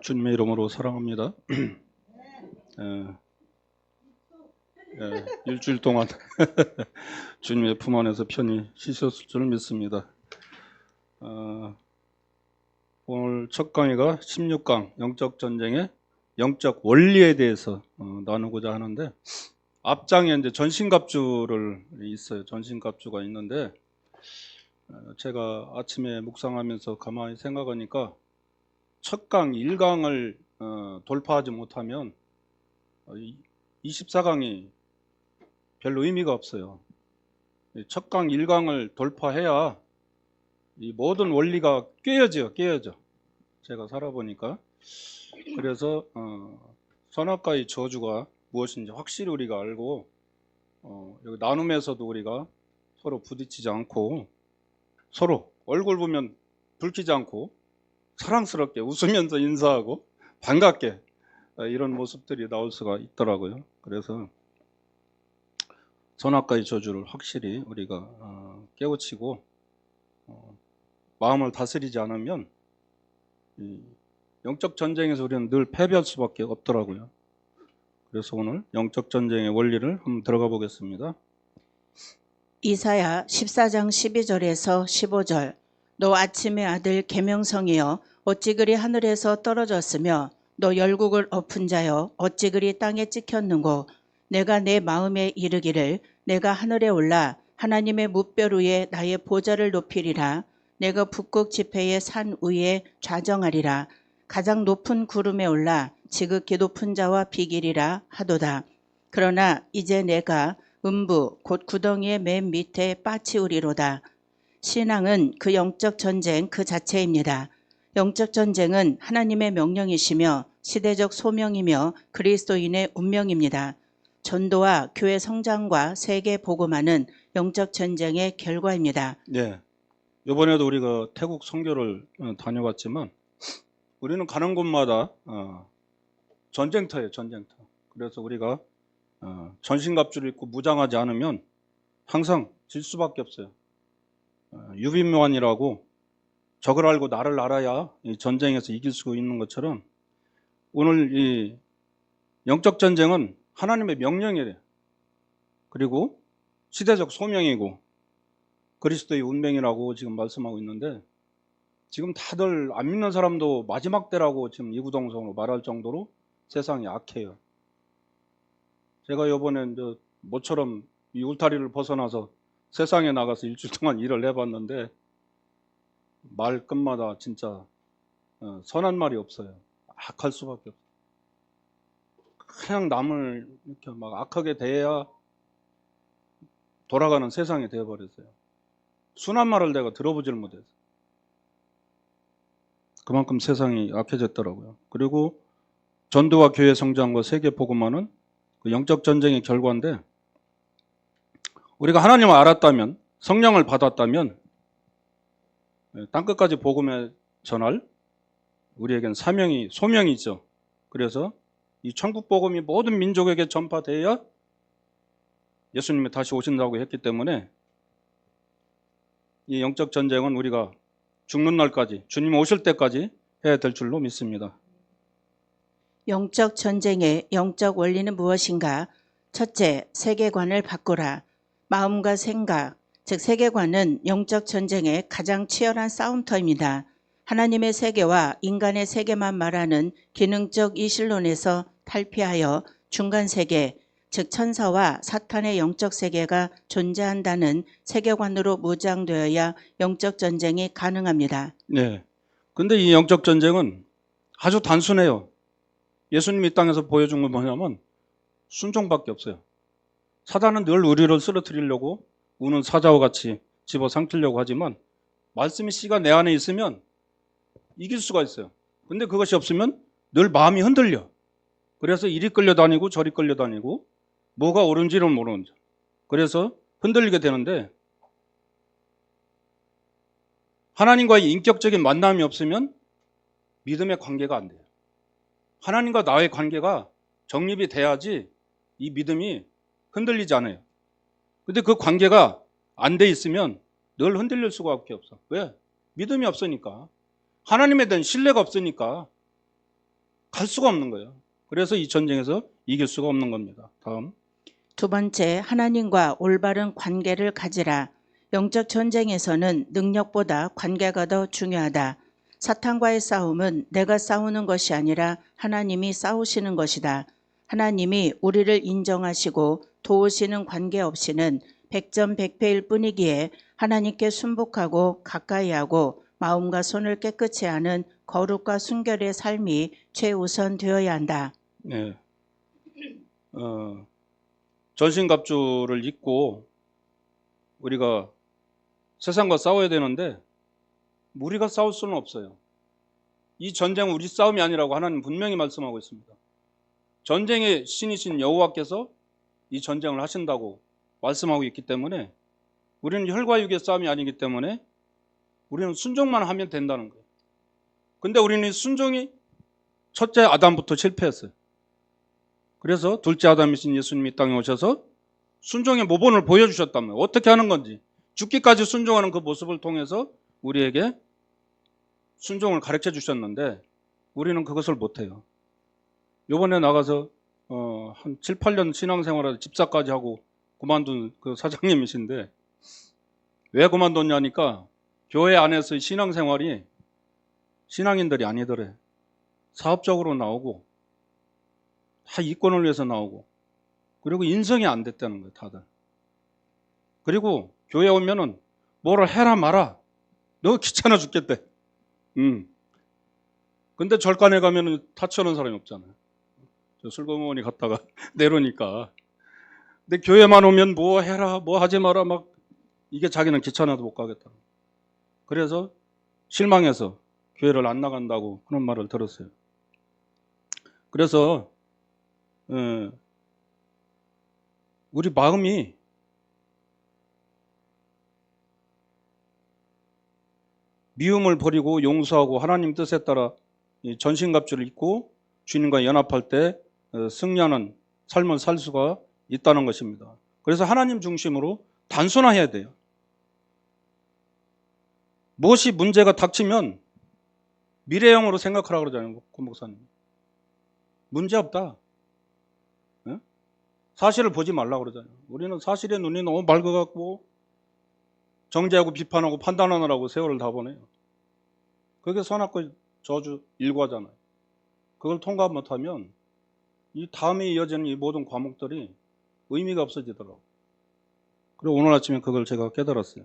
주님의 이름으로 사랑합니다. 일주일 동안 주님의 품 안에서 편히 쉬셨을 줄 믿습니다. 오늘 첫 강의가 16강 영적 전쟁의 영적 원리에 대해서 나누고자 하는데, 앞장에 이제 전신갑주를 있어요. 전신갑주가 있는데, 제가 아침에 묵상하면서 가만히 생각하니까 첫 강 1강을 돌파하지 못하면 24강이 별로 의미가 없어요. 첫 강 1강을 돌파해야 이 모든 원리가 깨어져. 제가 살아보니까. 그래서 선악과의 저주가 무엇인지 확실히 우리가 알고, 여기 나눔에서도 우리가 서로 부딪히지 않고, 서로 얼굴 보면 붉히지 않고 사랑스럽게 웃으면서 인사하고 반갑게, 이런 모습들이 나올 수가 있더라고요. 그래서 선악과의 저주를 확실히 우리가 깨우치고 마음을 다스리지 않으면 이 영적 전쟁에서 우리는 늘 패배할 수밖에 없더라고요. 그래서 오늘 영적 전쟁의 원리를 한번 들어가 보겠습니다. 이사야 14장 12절에서 15절. 너 아침의 아들 계명성이여 어찌 그리 하늘에서 떨어졌으며 너 열국을 엎은 자여 어찌 그리 땅에 찍혔는고. 내가 내 마음에 이르기를 내가 하늘에 올라 하나님의 뭇별 위에 나의 보좌를 높이리라. 내가 북극 지폐의 산 위에 좌정하리라. 가장 높은 구름에 올라 지극히 높은 자와 비기리라 하도다. 그러나 이제 내가 음부 곧 구덩이의 맨 밑에 빠치우리로다. 신앙은 그 영적 전쟁 그 자체입니다. 영적 전쟁은 하나님의 명령이시며 시대적 소명이며 그리스도인의 운명입니다. 전도와 교회 성장과 세계 복음화는 영적 전쟁의 결과입니다. 네, 이번에도 우리가 태국 선교를 다녀왔지만 우리는 가는 곳마다 전쟁터예요, 전쟁터. 그래서 우리가 전신갑주를 입고 무장하지 않으면 항상 질 수밖에 없어요. 유비묘환이라고 적을 알고 나를 알아야 이 전쟁에서 이길 수 있는 것처럼, 오늘 이 영적 전쟁은 하나님의 명령이래요. 그리고 시대적 소명이고 그리스도의 운명이라고 지금 말씀하고 있는데, 지금 다들 안 믿는 사람도 마지막 때라고 지금 이구동성으로 말할 정도로 세상이 악해요. 제가 이번에 모처럼 이 울타리를 벗어나서 세상에 나가서 일주일 동안 일을 해봤는데 말 끝마다 진짜 선한 말이 없어요. 악할 수밖에 없어요. 그냥 남을 이렇게 막 악하게 대해야 돌아가는 세상이 되어버렸어요. 순한 말을 내가 들어보질 못해서. 그만큼 세상이 악해졌더라고요. 그리고 전도와 교회 성장과 세계 복음화는 그 영적 전쟁의 결과인데, 우리가 하나님을 알았다면, 성령을 받았다면 땅끝까지 복음에 전할 우리에겐 사명이, 소명이 있죠. 그래서 이 천국 복음이 모든 민족에게 전파되어야 예수님이 다시 오신다고 했기 때문에 이 영적 전쟁은 우리가 죽는 날까지, 주님 오실 때까지 해야 될 줄로 믿습니다. 영적 전쟁의 영적 원리는 무엇인가? 첫째, 세계관을 바꾸라. 마음과 생각, 즉 세계관은 영적 전쟁의 가장 치열한 싸움터입니다. 하나님의 세계와 인간의 세계만 말하는 기능적 이신론에서 탈피하여 중간 세계, 즉 천사와 사탄의 영적 세계가 존재한다는 세계관으로 무장되어야 영적 전쟁이 가능합니다. 네. 근데 이 영적 전쟁은 아주 단순해요. 예수님이 이 땅에서 보여준 건 뭐냐면 순종밖에 없어요. 사단은 늘 우리를 쓰러뜨리려고 우는 사자와 같이 집어삼키려고 하지만, 말씀의 씨가 내 안에 있으면 이길 수가 있어요. 근데 그것이 없으면 늘 마음이 흔들려. 그래서 이리 끌려다니고 저리 끌려다니고 뭐가 옳은지를 모르는 거죠. 그래서 흔들리게 되는데, 하나님과의 인격적인 만남이 없으면 믿음의 관계가 안 돼요. 하나님과 나의 관계가 정립이 돼야지 이 믿음이 흔들리지 않아요. 근데 그 관계가 안 돼 있으면 늘 흔들릴 수밖에 없어. 왜? 믿음이 없으니까. 하나님에 대한 신뢰가 없으니까. 갈 수가 없는 거예요. 그래서 이 전쟁에서 이길 수가 없는 겁니다. 다음. 두 번째, 하나님과 올바른 관계를 가지라. 영적 전쟁에서는 능력보다 관계가 더 중요하다. 사탄과의 싸움은 내가 싸우는 것이 아니라 하나님이 싸우시는 것이다. 하나님이 우리를 인정하시고 도우시는 관계 없이는 백전백패일 뿐이기에 하나님께 순복하고 가까이하고 마음과 손을 깨끗이 하는 거룩과 순결의 삶이 최우선 되어야 한다. 네. 전신갑주를 입고 우리가 세상과 싸워야 되는데 우리가 싸울 수는 없어요. 이 전쟁은 우리 싸움이 아니라고 하나님 분명히 말씀하고 있습니다. 전쟁의 신이신 여호와께서 이 전쟁을 하신다고 말씀하고 있기 때문에 우리는 혈과 육의 싸움이 아니기 때문에 우리는 순종만 하면 된다는 거예요. 근데 우리는 순종이 첫째 아담부터 실패했어요. 그래서 둘째 아담이신 예수님이 땅에 오셔서 순종의 모본을 보여주셨다면 어떻게 하는 건지 죽기까지 순종하는 그 모습을 통해서 우리에게 순종을 가르쳐 주셨는데 우리는 그것을 못해요. 요번에 나가서 한 7, 8년 신앙생활을 집사까지 하고 그만둔 그 사장님이신데 왜 그만뒀냐니까 교회 안에서의 신앙생활이 신앙인들이 아니더래. 사업적으로 나오고 다 이권을 위해서 나오고 그리고 인성이 안 됐다는 거예요. 다들. 그리고 교회 오면은 뭐를 해라 마라. 너 귀찮아 죽겠대. 근데 절간에 가면은 타치하는 사람이 없잖아요. 저 슬그머니 갔다가 내려오니까. 근데 교회만 오면 뭐 해라, 뭐 하지 마라 막 이게 자기는 귀찮아도 못 가겠다. 그래서 실망해서 교회를 안 나간다고 그런 말을 들었어요. 그래서 우리 마음이 미움을 버리고 용서하고 하나님 뜻에 따라 전신갑주를 입고 주님과 연합할 때 승리하는 삶을 살 수가 있다는 것입니다. 그래서 하나님 중심으로 단순화해야 돼요. 무엇이 문제가 닥치면 미래형으로 생각하라고 그러잖아요. 고 목사님. 문제 없다. 네? 사실을 보지 말라고 그러잖아요. 우리는 사실의 눈이 너무 맑아갖고 정죄하고 비판하고 판단하느라고 세월을 다 보내요. 그게 선악과 저주 일과잖아요. 그걸 통과 못하면 이 다음에 이어지는 이 모든 과목들이 의미가 없어지더라고요. 그리고 오늘 아침에 그걸 제가 깨달았어요.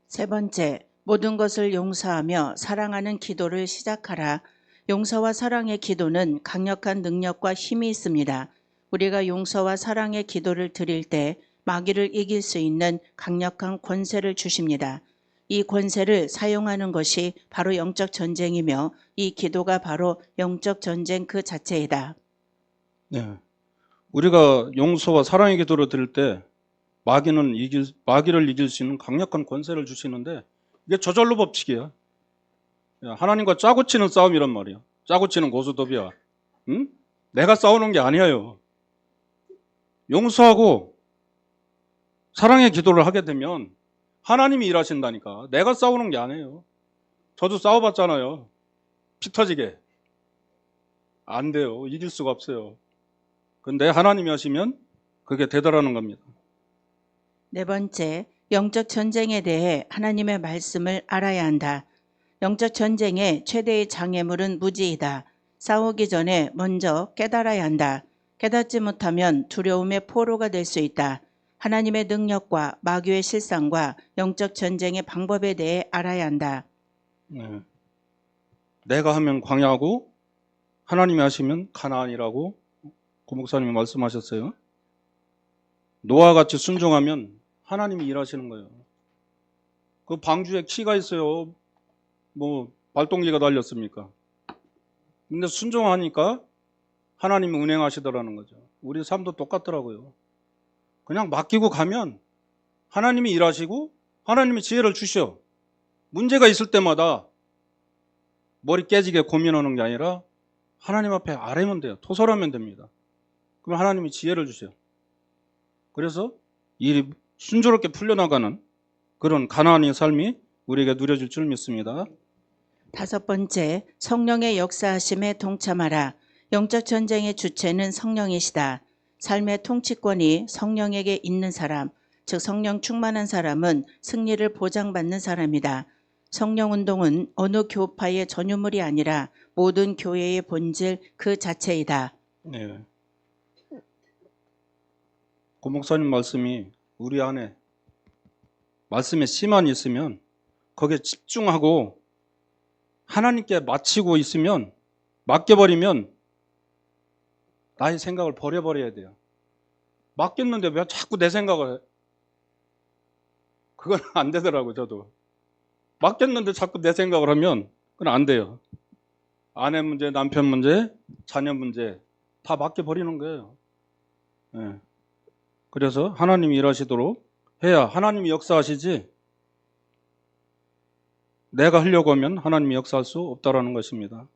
세 번째, 모든 것을 용서하며 사랑하는 기도를 시작하라. 용서와 사랑의 기도는 강력한 능력과 힘이 있습니다. 우리가 용서와 사랑의 기도를 드릴 때 마귀를 이길 수 있는 강력한 권세를 주십니다. 이 권세를 사용하는 것이 바로 영적 전쟁이며 이 기도가 바로 영적 전쟁 그 자체이다. 네. 우리가 용서와 사랑의 기도를 드릴 때 마귀를 이길 수 있는 강력한 권세를 주시는데 이게 저절로 법칙이야. 하나님과 짜고 치는 싸움이란 말이야. 짜고 치는 고스톱이야. 응? 내가 싸우는 게 아니에요. 용서하고 사랑의 기도를 하게 되면 하나님이 일하신다니까. 내가 싸우는 게 아니에요. 저도 싸워봤잖아요. 피 터지게. 안 돼요. 이길 수가 없어요. 근데 하나님이 하시면 그게 되더라는 겁니다. 네 번째, 영적 전쟁에 대해 하나님의 말씀을 알아야 한다. 영적 전쟁의 최대의 장애물은 무지이다. 싸우기 전에 먼저 깨달아야 한다. 깨닫지 못하면 두려움의 포로가 될 수 있다. 하나님의 능력과 마귀의 실상과 영적 전쟁의 방법에 대해 알아야 한다. 네. 내가 하면 광야고 하나님이 하시면 가나안이라고 고 목사님이 말씀하셨어요. 노아와 같이 순종하면 하나님이 일하시는 거예요. 그 방주에 키가 있어요. 뭐 발동기가 달렸습니까? 근데 순종하니까 하나님이 운행하시더라는 거죠. 우리 삶도 똑같더라고요. 그냥 맡기고 가면 하나님이 일하시고 하나님이 지혜를 주셔. 문제가 있을 때마다 머리 깨지게 고민하는 게 아니라 하나님 앞에 아뢰면 돼요. 토설하면 됩니다. 그럼 하나님이 지혜를 주세요. 그래서 일이 순조롭게 풀려나가는 그런 가나안의 삶이 우리에게 누려질 줄 믿습니다. 5번째, 성령의 역사하심에 동참하라. 영적 전쟁의 주체는 성령이시다. 삶의 통치권이 성령에게 있는 사람, 즉 성령 충만한 사람은 승리를 보장받는 사람이다. 성령 운동은 어느 교파의 전유물이 아니라 모든 교회의 본질 그 자체이다. 네. 고 목사님 말씀이 우리 안에 말씀에 씨만 있으면 거기에 집중하고 하나님께 마치고 있으면 맡겨버리면 나의 생각을 버려버려야 돼요. 맡겼는데 왜 자꾸 내 생각을 해? 그건 안 되더라고요. 저도 맡겼는데 자꾸 내 생각을 하면 그건 안 돼요. 아내 문제, 남편 문제, 자녀 문제 다 맡겨버리는 거예요. 네. 그래서 하나님이 일하시도록 해야 하나님이 역사하시지 내가 하려고 하면 하나님이 역사할 수 없다라는 것입니다.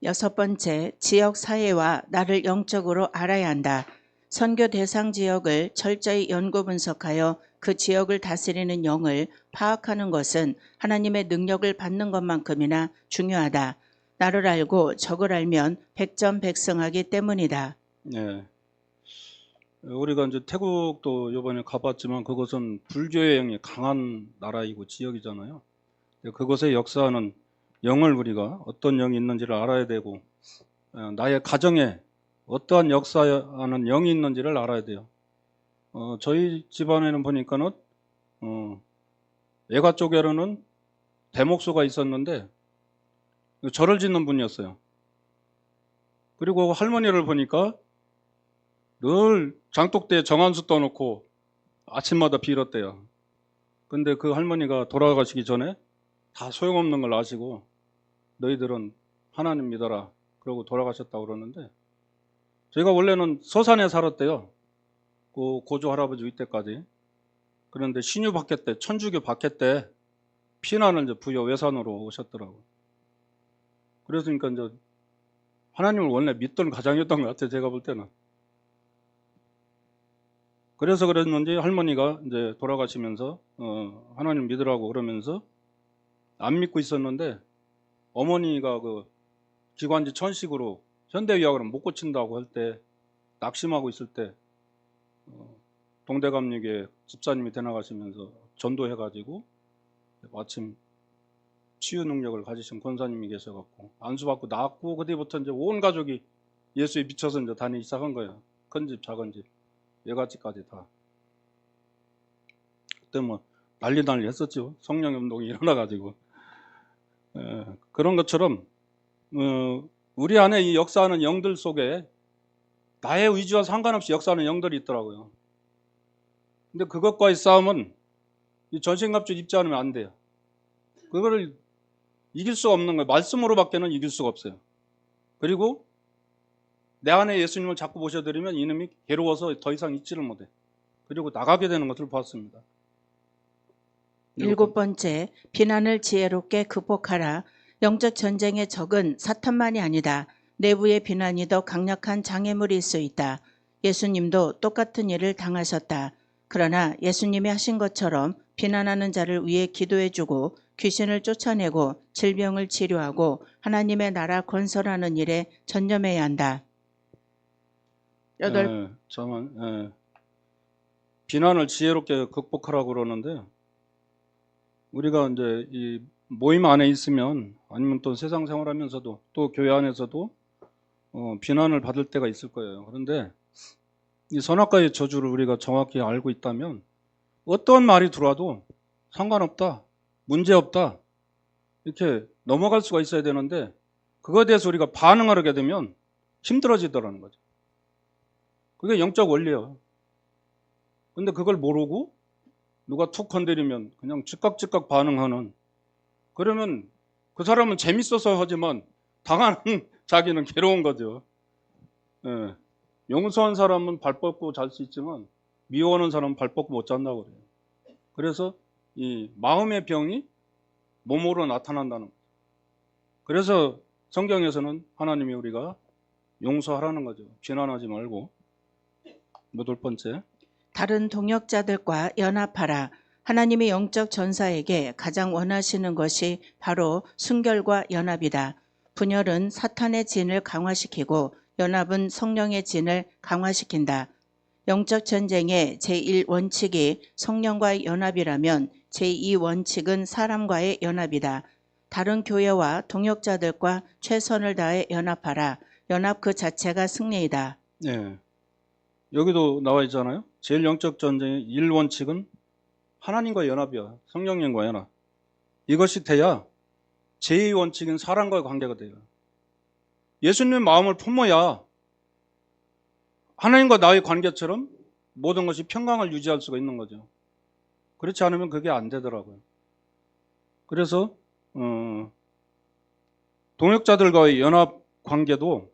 6번째, 지역 사회와 나를 영적으로 알아야 한다. 선교 대상 지역을 철저히 연구 분석하여 그 지역을 다스리는 영을 파악하는 것은 하나님의 능력을 받는 것만큼이나 중요하다. 나를 알고 적을 알면 백전백승하기 때문이다. 네. 우리가 이제 태국도 이번에 가봤지만 그것은 불교의 영이 강한 나라이고 지역이잖아요. 그것의 역사하는 영을 우리가 어떤 영이 있는지를 알아야 되고 나의 가정에 어떠한 역사하는 영이 있는지를 알아야 돼요. 저희 집안에는 보니까는 애가 쪽에는 대목수가 있었는데 절을 짓는 분이었어요. 그리고 할머니를 보니까 늘 장독대에 정한수 떠놓고 아침마다 빌었대요. 근데 그 할머니가 돌아가시기 전에 다 소용없는 걸 아시고 너희들은 하나님 믿어라 그러고 돌아가셨다고 그러는데 저희가 원래는 서산에 살았대요. 그 고조 할아버지 이때까지. 그런데 신유 박해 때 천주교 박해 때 피난을 이제 부여 외산으로 오셨더라고요. 그러니까 이제 하나님을 원래 믿던 가장이었던 것 같아요. 제가 볼 때는. 그래서 그랬는지 할머니가 이제 돌아가시면서 하나님 믿으라고 그러면서 안 믿고 있었는데 어머니가 그 기관지 천식으로 현대의학으로 못 고친다고 할 때 낙심하고 있을 때 동대감리교회 집사님이 되나가시면서 전도해가지고 마침 치유 능력을 가지신 권사님이 계셔갖고 안수받고 나왔고 그때부터 이제 온 가족이 예수에 미쳐서 이제 다니기 시작한 거예요. 큰 집, 작은 집, 외갓집까지 다. 그때 뭐 난리 했었죠. 성령 운동이 일어나가지고. 그런 것처럼 우리 안에 이 역사하는 영들 속에 나의 의지와 상관없이 역사하는 영들이 있더라고요. 근데 그것과의 싸움은 이 전신갑주 입지 않으면 안 돼요. 그거를 이길 수가 없는 거예요. 말씀으로밖에는 이길 수가 없어요. 그리고 내 안에 예수님을 자꾸 모셔드리면 이놈이 괴로워서 더 이상 있지를 못해. 그리고 나가게 되는 것을 봤습니다. 7번째, 비난을 지혜롭게 극복하라. 영적 전쟁의 적은 사탄만이 아니다. 내부의 비난이 더 강력한 장애물일 수 있다. 예수님도 똑같은 일을 당하셨다. 그러나 예수님이 하신 것처럼 비난하는 자를 위해 기도해주고 귀신을 쫓아내고 질병을 치료하고 하나님의 나라 건설하는 일에 전념해야 한다. 비난을 지혜롭게 극복하라고 그러는데 우리가 이제 이 모임 안에 있으면 아니면 또 세상 생활하면서도 또 교회 안에서도 비난을 받을 때가 있을 거예요. 그런데 이 선악과의 저주를 우리가 정확히 알고 있다면 어떤 말이 들어와도 상관없다, 문제없다 이렇게 넘어갈 수가 있어야 되는데 그거에 대해서 우리가 반응을 하게 되면 힘들어지더라는 거죠. 그게 영적 원리예요. 근데 그걸 모르고 누가 툭 건드리면 그냥 즉각 반응하는, 그러면 그 사람은 재밌어서 하지만 당하는 자기는 괴로운 거죠. 예. 용서한 사람은 발 뻗고 잘 수 있지만 미워하는 사람은 발 뻗고 못 잔다고 그래요. 그래서 이 마음의 병이 몸으로 나타난다는 거죠. 그래서 성경에서는 하나님이 우리가 용서하라는 거죠. 비난하지 말고. 8번째, 다른 동역자들과 연합하라. 하나님이 영적 전사에게 가장 원하시는 것이 바로 순결과 연합이다. 분열은 사탄의 진을 강화시키고 연합은 성령의 진을 강화시킨다. 영적 전쟁의 제1원칙이 성령과의 연합이라면 제2원칙은 사람과의 연합이다. 다른 교회와 동역자들과 최선을 다해 연합하라. 연합 그 자체가 승리이다. 예. 여기도 나와 있잖아요. 제일 영적 전쟁의 1원칙은 하나님과 연합이야. 성령님과 연합. 이것이 돼야 제2원칙인 사람과의 관계가 돼요. 예수님의 마음을 품어야 하나님과 나의 관계처럼 모든 것이 평강을 유지할 수가 있는 거죠. 그렇지 않으면 그게 안 되더라고요. 그래서 동역자들과의 연합 관계도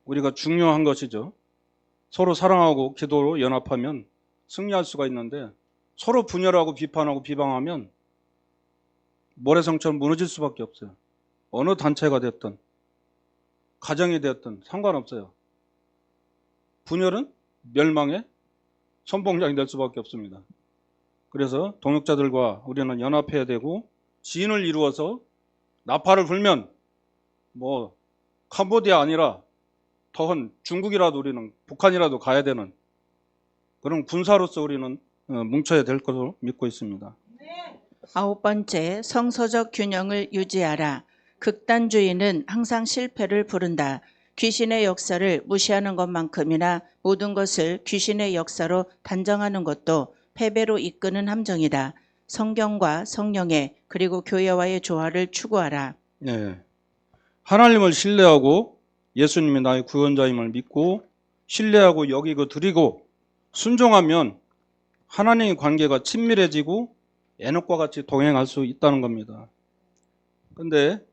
우리가 중요한 것이죠. 서로 사랑하고 기도로 연합하면 승리할 수가 있는데 서로 분열하고 비판하고 비방하면 모래성처럼 무너질 수밖에 없어요. 어느 단체가 됐든 가정이 됐든 상관없어요. 분열은 멸망의 선봉장이 될 수밖에 없습니다. 그래서 동역자들과 우리는 연합해야 되고 지인을 이루어서 나팔을 불면 뭐 캄보디아 아니라 더한 중국이라도 우리는 북한이라도 가야 되는 그런 군사로서 우리는 뭉쳐야 될 것으로 믿고 있습니다. 9번째, 성서적 균형을 유지하라. 극단주의는 항상 실패를 부른다. 귀신의 역사를 무시하는 것만큼이나 모든 것을 귀신의 역사로 단정하는 것도 패배로 이끄는 함정이다. 성경과 성령의 그리고 교회와의 조화를 추구하라. 네. 하나님을 신뢰하고 예수님이 나의 구원자임을 믿고 신뢰하고 여기고 드리고 순종하면 하나님의 관계가 친밀해지고 에녹과 같이 동행할 수 있다는 겁니다. 근데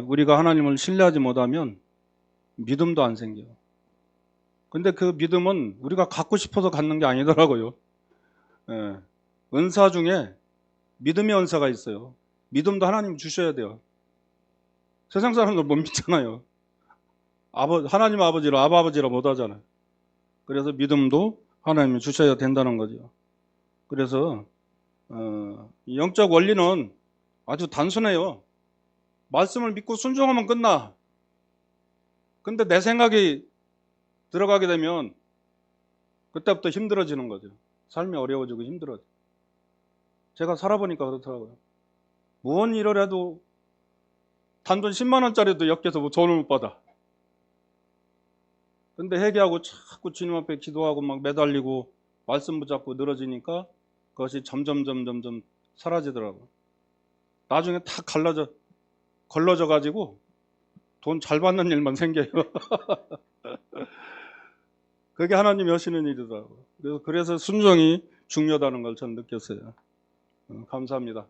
우리가 하나님을 신뢰하지 못하면 믿음도 안 생겨요. 근데 그 믿음은 우리가 갖고 싶어서 갖는 게 아니더라고요. 은사 중에 믿음의 은사가 있어요. 믿음도 하나님 주셔야 돼요. 세상 사람들 못 믿잖아요. 하나님 아버지를 아버지라 못 하잖아요. 그래서 믿음도 하나님이 주셔야 된다는 거죠. 그래서 영적 원리는 아주 단순해요. 말씀을 믿고 순종하면 끝나. 근데 내 생각이 들어가게 되면 그때부터 힘들어지는 거죠. 삶이 어려워지고 힘들어져. 제가 살아보니까 그렇더라고요. 무언 일을 해도 단돈 10만 원짜리도 엮여서 돈을 못 받아. 근데 회개하고 자꾸 주님 앞에 기도하고 막 매달리고 말씀 붙잡고 늘어지니까 그것이 점점 사라지더라고요. 나중에 다 걸러져 가지고 돈 잘 받는 일만 생겨요. 그게 하나님이 하시는 일이더라고요. 그래서 순종이 중요하다는 걸 저는 느꼈어요. 감사합니다.